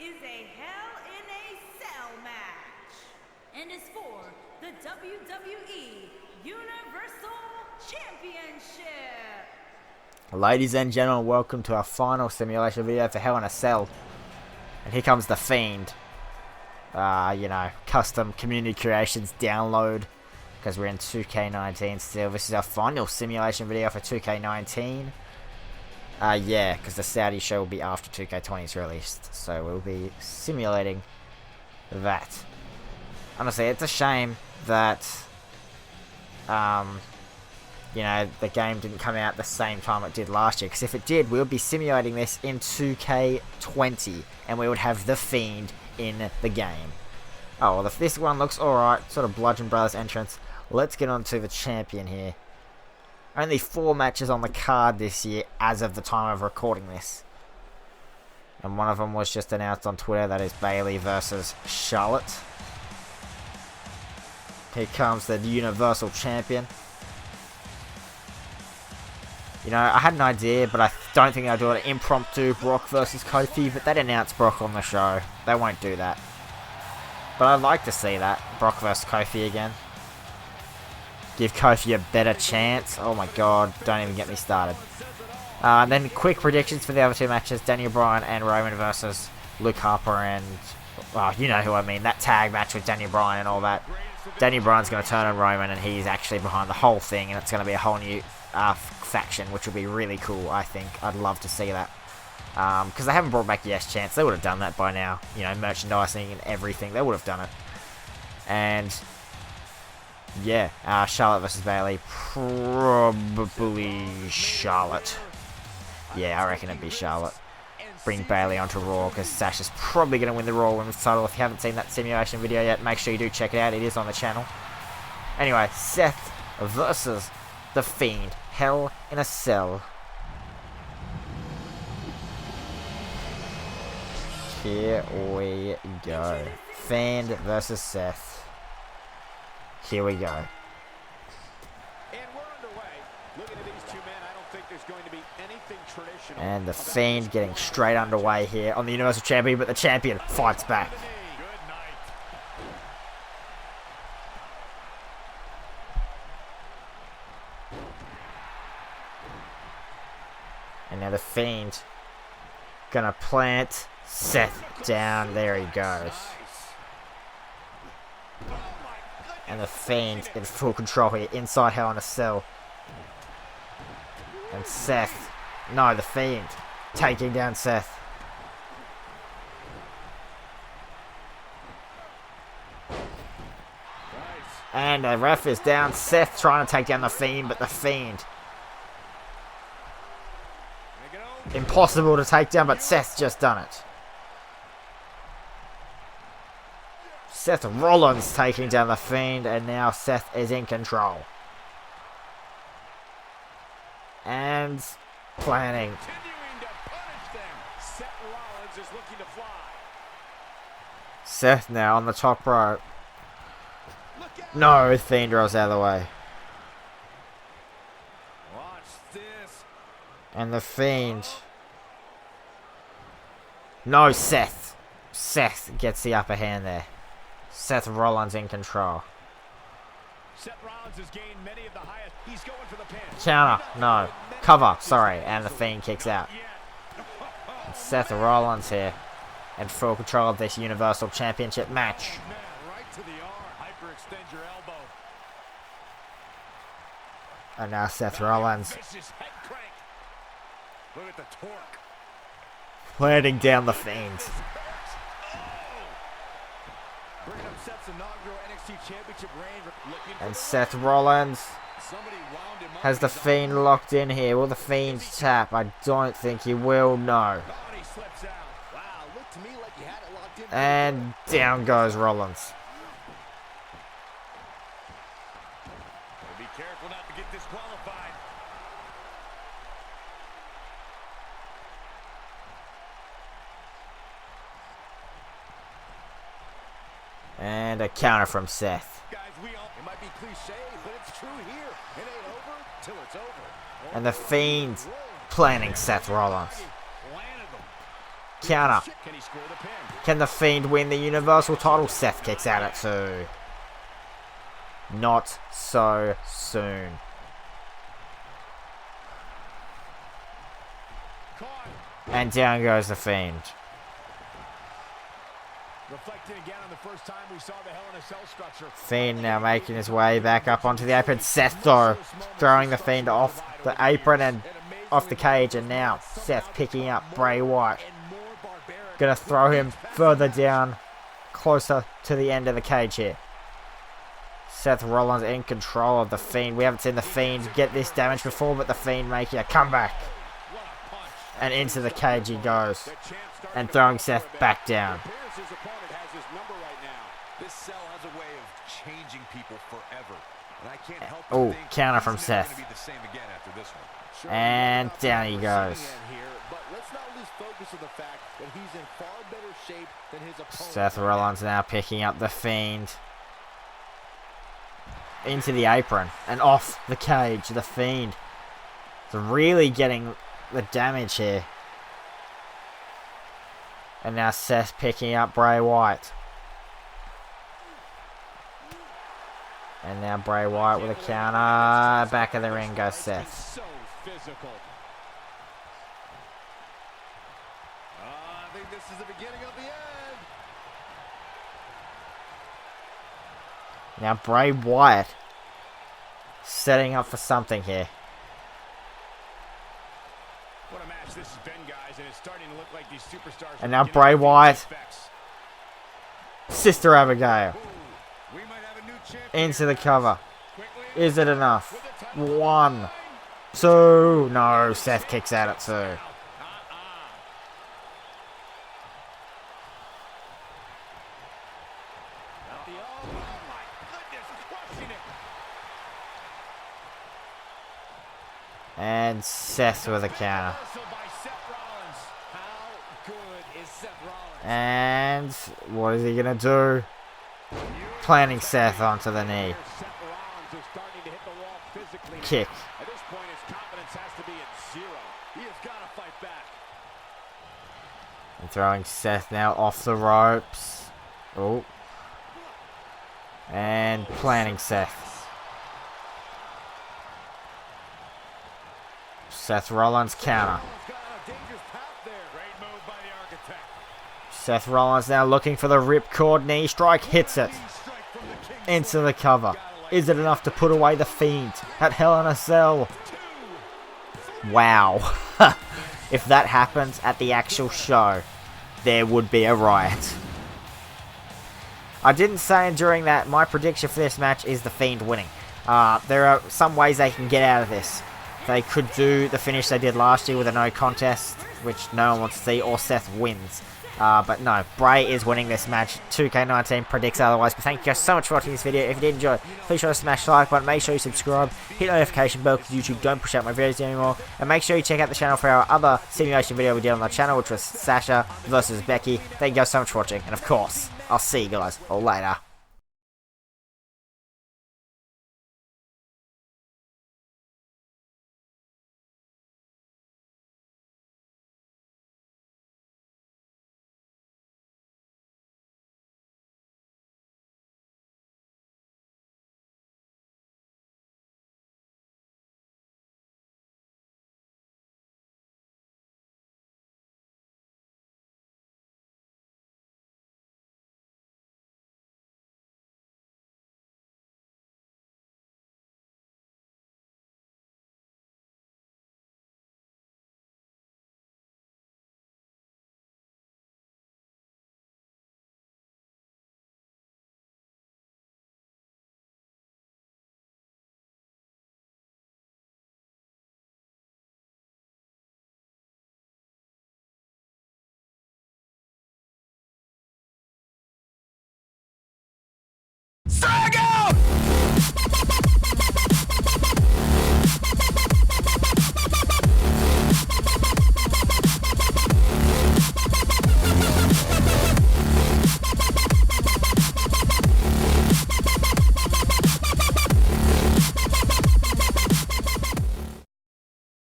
is a Hell in a Cell match and is for the WWE Universal Championship. Ladies and gentlemen, welcome to our final simulation video for Hell in a Cell. And here comes the Fiend. Custom community creations download. Because we're in 2K19 still. This is our final simulation video for 2K19. Because the Saudi show will be after 2K20 is released. So we'll be simulating that. Honestly, it's a shame that, the game didn't come out the same time it did last year. Because if it did, we would be simulating this in 2K20. And we would have the Fiend in the game. Oh, well, if this one looks alright, sort of Bludgeon Brothers entrance. Let's get on to the champion here. Only 4 matches on the card this year as of the time of recording this. And one of them was just announced on Twitter, that is Bayley versus Charlotte. Here comes the Universal Champion. I had an idea, but I don't think they'll do an impromptu Brock versus Kofi, but they'd announce Brock on the show. They won't do that. But I'd like to see that, Brock versus Kofi again. Give Kofi a better chance. Oh my god, don't even get me started. Then quick predictions for the other 2 matches. Daniel Bryan and Roman versus Luke Harper and... well, you know who I mean. That tag match with Daniel Bryan and all that. Daniel Bryan's going to turn on Roman and he's actually behind the whole thing. And it's going to be a whole new faction, which will be really cool, I think. I'd love to see that. Because they haven't brought back Yes Chance. They would have done that by now. Merchandising and everything. They would have done it. And... yeah, Charlotte versus Bayley. Probably Charlotte. Yeah, I reckon it'd be Charlotte. Bring Bayley onto Raw, because Sasha's probably going to win the Raw Women's title. If you haven't seen that simulation video yet, make sure you do check it out. It is on the channel. Anyway, Seth versus The Fiend. Hell in a Cell. Here we go. Fiend versus Seth. Here we go. And we're underway. Looking at these 2 men, I don't think there's going to be anything traditional. And the Fiend getting straight underway here on the Universal Champion, but the champion fights back. Good night. And now the Fiend gonna plant Seth down. There he goes. And the Fiend in full control here, inside Hell in a Cell. And Seth, no, the Fiend, taking down Seth. And the ref is down. Seth trying to take down the Fiend, but the Fiend, impossible to take down, but Seth's just done it. Seth Rollins taking down the Fiend, and now Seth is in control. And planning. Seth now on the top rope. No, Fiend rolls out of the way. And the Fiend. No, Seth. Seth gets the upper hand there. Seth Rollins in control. Seth Rollins has gained many of the highest. He's going for the pin. Counter. No. Cover. Sorry. And the Fiend kicks out. And Seth Rollins here in full control of this Universal Championship match. Right to the arm. Hyperextend your elbow. And now Seth Rollins Look at the torque. planting down the Fiend. And Seth Rollins has the Fiend locked in here. Will the Fiend tap? I don't think he will, no. And down goes Rollins. Be careful not to get disqualified. And a counter from Seth. Guys, it might be cliche, but it's true here. It ain't over till it's over. And the Fiend planning Seth Rollins. Counter. Can he score the pin? Can the Fiend win the Universal title? Seth kicks out at 2. Not so soon. And down goes the Fiend. Reflecting again on the first time we saw the Hell in a Cell structure. Fiend now making his way back up onto the apron. Seth though throwing the Fiend off the apron and off the cage, and now Seth picking up Bray Wyatt. Gonna throw him further down, closer to the end of the cage here. Seth Rollins in control of the Fiend. We haven't seen the Fiend get this damage before, but the Fiend making a comeback. And into the cage he goes. And throwing Seth back down. Oh, counter from Seth. And down he goes. Seth Rollins now picking up the Fiend. Into the apron. And off the cage. The Fiend. It's really getting the damage here. And now Seth picking up Bray Wyatt. And now Bray Wyatt with a counter. Back of the ring goes Seth. I think this is the beginning of the end. Now Bray Wyatt setting up for something here. What a match this has been, guys, and it's starting to look like these superstars. And now Bray Wyatt, Sister Abigail, into the cover. Is it enough? 1, 2. No, Seth kicks out at 2. And Seth with a counter. And what is he going to do? Planting Seth onto the knee. Kick. At this point, his confidence has to be at 0. He has got to fight back. And throwing Seth now off the ropes. Oh. And planting Seth. Seth Rollins counter. Seth Rollins now looking for the ripcord knee strike. Hits it. Into the cover. Is it enough to put away the Fiend at Hell in a Cell? Wow. If that happens at the actual show, there would be a riot. I didn't say during that my prediction for this match is the Fiend winning. There are some ways they can get out of this. They could do the finish they did last year with a no contest, which no one wants to see, or Seth wins. But no, Bray is winning this match. 2K19 predicts otherwise. But thank you guys so much for watching this video. If you did enjoy it, please sure to smash the like button. Make sure you subscribe. Hit the notification bell because YouTube don't push out my videos anymore. And make sure you check out the channel for our other simulation video we did on the channel, which was Sasha versus Becky. Thank you guys so much for watching. And of course, I'll see you guys all later.